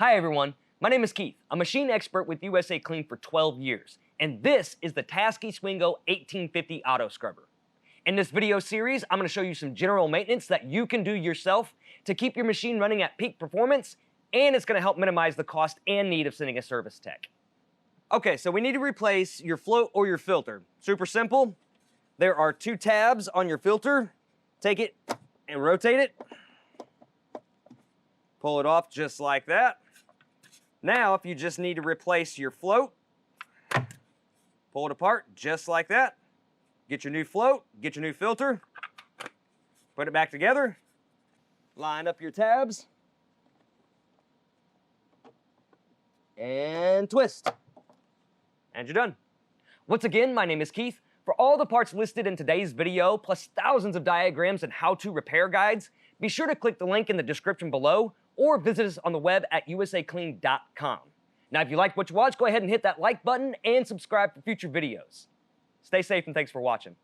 Hi everyone, my name is Keith. I'm a machine expert with USACLEAN for 12 years, and this is the Taski Swingo 1850 Auto Scrubber. In this video series, I'm going to show you some general maintenance that you can do yourself to keep your machine running at peak performance, and it's going to help minimize the cost and need of sending a service tech. Okay, so we need to replace your float or your filter. Super simple. There are two tabs on your filter. Take it and rotate it. Pull it off just like that. Now, if you just need to replace your float, pull it apart just like that. Get your new float, get your new filter, put it back together, line up your tabs, and twist. And you're done. Once again, my name is Keith. For all the parts listed in today's video, plus thousands of diagrams and how-to repair guides, be sure to click the link in the description below or visit us on the web at USACLEAN.com. Now, if you liked what you watched, go ahead and hit that like button and subscribe for future videos. Stay safe and thanks for watching.